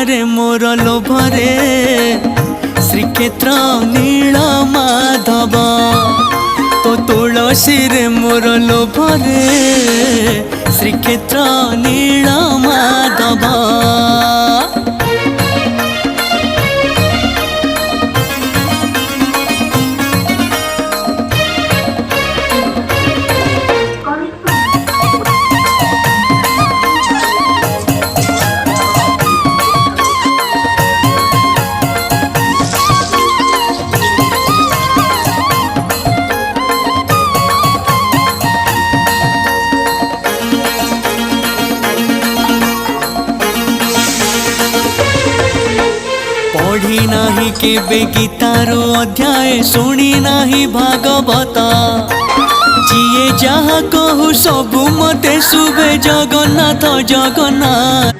रे मोर लोभरे श्रीक्षेत्र नील माधव तो तुलसी रे मोर लोभरे श्रीक्षेत्र नील माधव। पढ़ी नाही केबे गीतार अध्याय शुणी नाही भागवत जिए जहा कहू सबु मते शुभे जगन्नाथ जगन्नाथ।